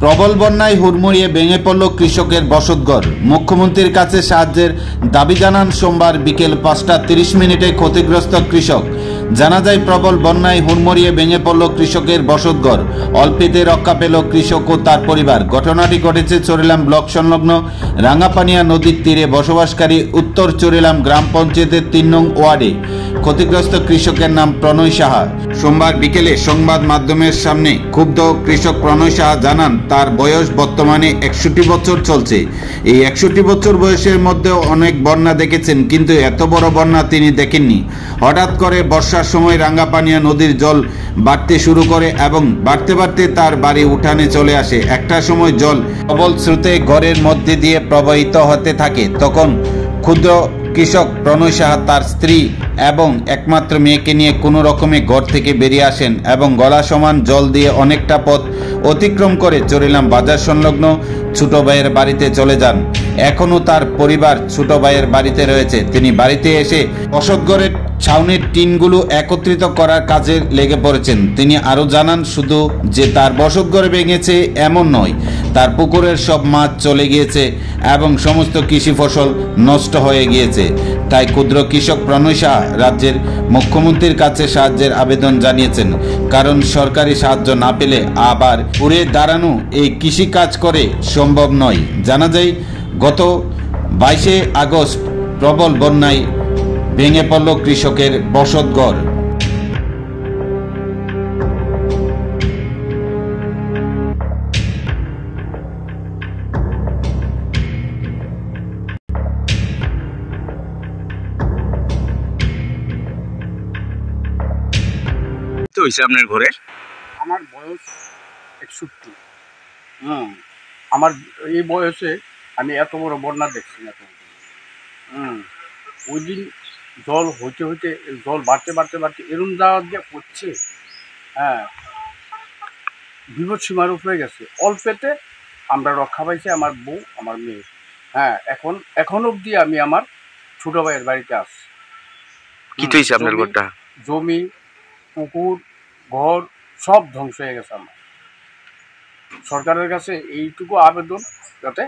প্রবল বন্যায় হুড়মুড়িয়ে ভেঙে পড়ল কৃষকের বসতঘর। মুখ্যমন্ত্রীর কাছে সাহায্যের দাবি জানান সোমবার বিকেল 5:30 ক্ষতিগ্রস্ত কৃষক। জানা যায়, প্রবল বন্যায় হুড়মুড়িয়ে ভেঙে পড়ল কৃষকের বসতঘর। অল্পেতে রক্ষা পেল কৃষক ও তার পরিবার। ঘটনাটি ঘটেছে চরিলাম ব্লক সংলগ্ন রাঙ্গাপানিয়া নদীর তীরে বসবাসকারী উত্তর চরিলাম গ্রাম পঞ্চায়েতের 3 নং ওয়ার্ডে। ক্ষতিগ্রস্ত কৃষকের নাম প্রণয় সাহা। সোমবার বিকেলে সংবাদ মাধ্যমের সামনে ক্ষুব্ধ কৃষক প্রণয় সাহা জানান, তার বয়স বর্তমানে 61 বছর চলছে। এই 61 বছর বয়সের মধ্যেও অনেক বন্যা দেখেছেন, কিন্তু এত বড় বন্যা তিনি দেখেননি। হঠাৎ করে বর্ষার সময় রাঙ্গাপানিয়া নদীর জল বাড়তে শুরু করে এবং বাড়তে বাড়তে তার বাড়ি উঠানে চলে আসে। একটা সময় জল প্রবল স্রোতে ঘরের মধ্যে দিয়ে প্রবাহিত হতে থাকে। তখন ক্ষুদ্র কৃষক প্রণয় সাহা তার স্ত্রী এবং একমাত্র মেয়েকে নিয়ে কোনো রকমে ঘর থেকে বেরিয়ে আসেন এবং গলা সমান জল দিয়ে অনেকটা পথ অতিক্রম করে চরিলাম বাজার সংলগ্ন ছোট ভাইয়ের বাড়িতে চলে যান। এখনও তার পরিবার ছোট ভাইয়ের বাড়িতে রয়েছে। তিনি বাড়িতে এসে বসতঘরের ছাউনির টিনগুলো একত্রিত করার কাজে লেগে পড়েছেন। তিনি আরও জানান, শুধু যে তার বসতঘর ভেঙেছে এমন নয়, তার পুকুরের সব মাছ চলে গিয়েছে এবং সমস্ত কৃষি ফসল নষ্ট হয়ে গিয়েছে। তাই ক্ষুদ্র কৃষক প্রণয় সাহা রাজ্যের মুখ্যমন্ত্রীর কাছে সাহায্যের আবেদন জানিয়েছেন, কারণ সরকারি সাহায্য না পেলে আবার ঘুরে দাঁড়ানো এই কৃষিকাজ করে সম্ভব নয়। জানা যায়, গত 22 আগস্ট প্রবল বন্যায় ভেঙে পড়ল কৃষকের বসতঘর। আপনার ঘরে আমার বয়স 61। আমার এই বয়সে আমি এত বড় বন্যা দেখছি না। ওই দিন জল হইতে হইতে জল বাড়তে বাড়তে বাড়তে এরম যাওয়ার যে পড়ছে, বিপদ সীমার উপরে গেছে। অল্পেতে আমরা রক্ষা পাইছি, আমার বউ, আমার মেয়ে। এখন অবধি আমি আমার ছোট ভাইয়ের বাড়িতে আসছি। কি হয়েছে আপনার ঘরটা? জমি, পুকুর, ঘর সব ধ্বংস হয়ে গেছে। আমার সরকারের কাছে এইটুকু আবেদন, যাতে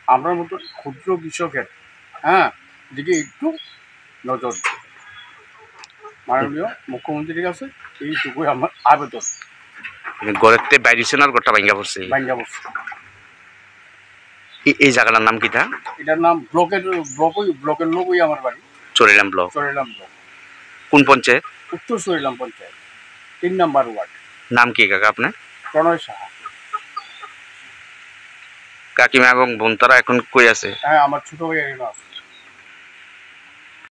আমরা মতো ক্ষুদ্র কৃষকের দিকে একটু নজর দেয়। মাননীয় মুখ্যমন্ত্রীর কাছে এইটুকুই আমার আবেদন। ঘরেতে বাইরেছেন আর ঘরটা ভাঙ্গা পড়ছে? ভাঙ্গা পড়ছে। এই জায়গাটার নাম কিটা? এটার নাম ব্লকের লোকই আমার বাড়ি। চরিলাম ব্লক। চরিলাম ব্লক। কোন পঞ্চায়েত? উত্তর চরিলাম পঞ্চায়েত, 3 নম্বর ওয়ার্ড। নাম কি কাকা আপনার? প্রণয় সাহা। কাকিমা এবং বোন তারা এখন কই আছে? আমার ছোট ভাই আছে।